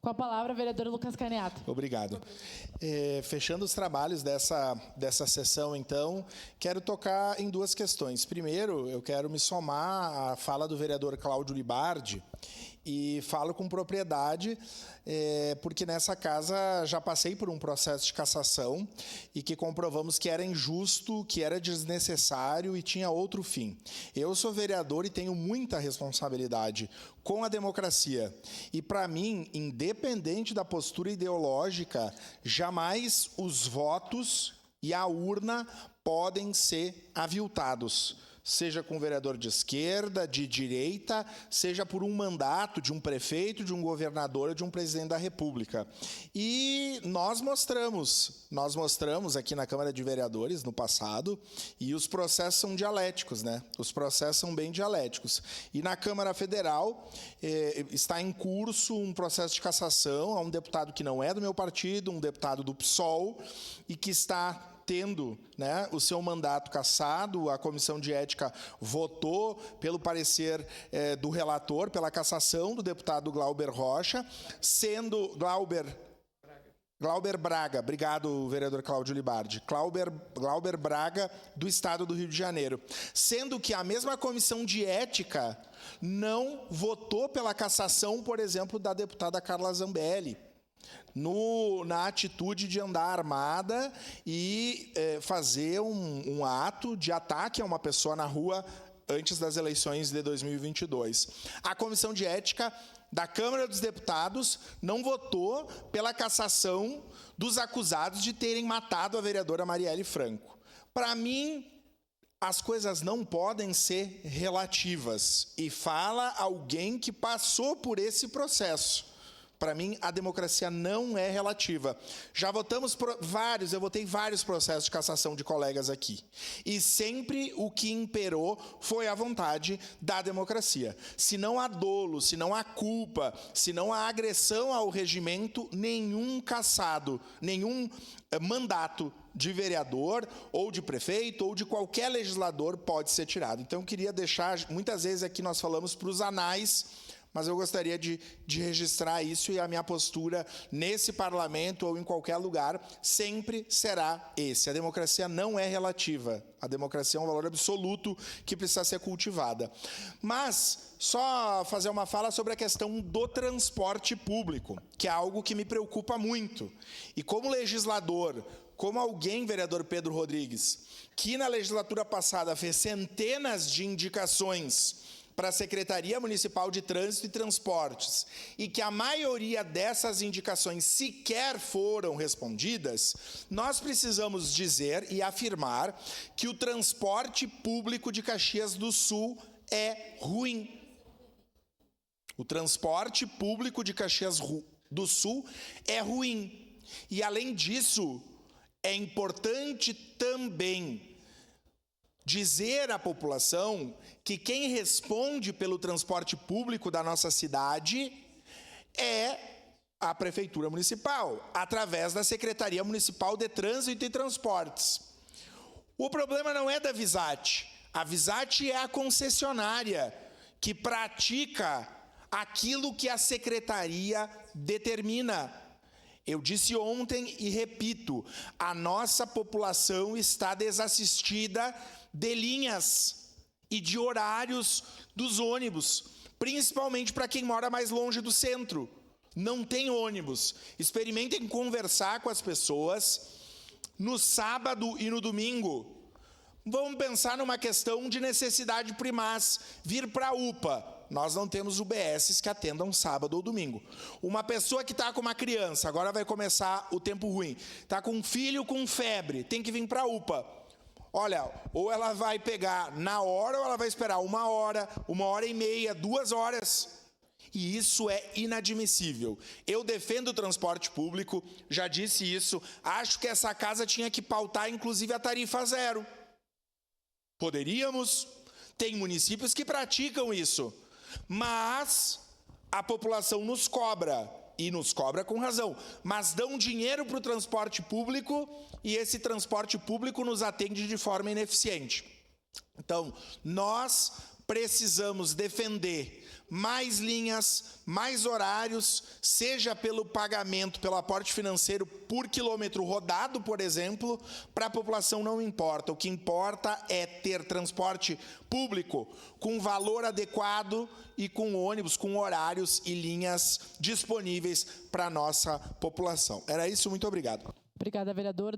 Com a palavra, vereador Lucas Caneato. Obrigado. Fechando os trabalhos dessa sessão, então, quero tocar em duas questões. Primeiro, eu quero me somar à fala do vereador Cláudio Libardi e falo com propriedade, porque nessa casa já passei por um processo de cassação e que comprovamos que era injusto, que era desnecessário e tinha outro fim. Eu sou vereador e tenho muita responsabilidade com a democracia. E, para mim, independente da postura ideológica, jamais os votos e a urna podem ser aviltados. Seja com um vereador de esquerda, de direita, seja por um mandato de um prefeito, de um governador ou de um presidente da República. E nós mostramos aqui na Câmara de Vereadores, no passado, e os processos são dialéticos, né? Os processos são bem dialéticos. E na Câmara Federal está em curso um processo de cassação a um deputado que não é do meu partido, um deputado do PSOL, e que está tendo, né, o seu mandato cassado. A Comissão de Ética votou pelo parecer do relator, pela cassação do deputado Glauber Rocha, sendo Glauber Braga, obrigado, vereador Cláudio Libardi, Glauber Braga, do Estado do Rio de Janeiro. Sendo que a mesma Comissão de Ética não votou pela cassação, por exemplo, da deputada Carla Zambelli, na atitude de andar armada e fazer um ato de ataque a uma pessoa na rua antes das eleições de 2022. A Comissão de Ética da Câmara dos Deputados não votou pela cassação dos acusados de terem matado a vereadora Marielle Franco. Para mim, as coisas não podem ser relativas. E fala alguém que passou por esse processo. Para mim, a democracia não é relativa. Já votamos eu votei vários processos de cassação de colegas aqui. E sempre o que imperou foi a vontade da democracia. Se não há dolo, se não há culpa, se não há agressão ao regimento, nenhum cassado, nenhum mandato de vereador, ou de prefeito, ou de qualquer legislador pode ser tirado. Então, eu queria deixar, muitas vezes aqui nós falamos para os anais, mas eu gostaria de registrar isso, e a minha postura nesse parlamento ou em qualquer lugar sempre será esse. A democracia não é relativa. A democracia é um valor absoluto que precisa ser cultivada. Mas só fazer uma fala sobre a questão do transporte público, que é algo que me preocupa muito. E como legislador, como alguém, vereador Pedro Rodrigues, que na legislatura passada fez centenas de indicações para a Secretaria Municipal de Trânsito e Transportes, e que a maioria dessas indicações sequer foram respondidas, nós precisamos dizer e afirmar que o transporte público de Caxias do Sul é ruim. O transporte público de Caxias do Sul é ruim. E, além disso, é importante também dizer à população que quem responde pelo transporte público da nossa cidade é a Prefeitura Municipal, através da Secretaria Municipal de Trânsito e Transportes. O problema não é da Visat. A Visat é a concessionária que pratica aquilo que a Secretaria determina. Eu disse ontem e repito, a nossa população está desassistida de linhas e de horários dos ônibus, principalmente para quem mora mais longe do centro. Não tem ônibus. Experimentem conversar com as pessoas no sábado e no domingo. Vamos pensar numa questão de necessidade primaz, vir para a UPA. Nós não temos UBSs que atendam sábado ou domingo. Uma pessoa que está com uma criança, agora vai começar o tempo ruim, está com um filho com febre, tem que vir para a UPA. Olha, ou ela vai pegar na hora, ou ela vai esperar 1h30, 2 horas. E isso é inadmissível. Eu defendo o transporte público, já disse isso. Acho que essa casa tinha que pautar, inclusive, a tarifa zero. Poderíamos. Tem municípios que praticam isso. Mas a população nos cobra, e nos cobra com razão, mas dão dinheiro para o transporte público e esse transporte público nos atende de forma ineficiente. Então, nós precisamos defender mais linhas, mais horários, seja pelo pagamento, pelo aporte financeiro por quilômetro rodado, por exemplo, para a população não importa. O que importa é ter transporte público com valor adequado e com ônibus, com horários e linhas disponíveis para a nossa população. Era isso, muito obrigado. Obrigada, vereador.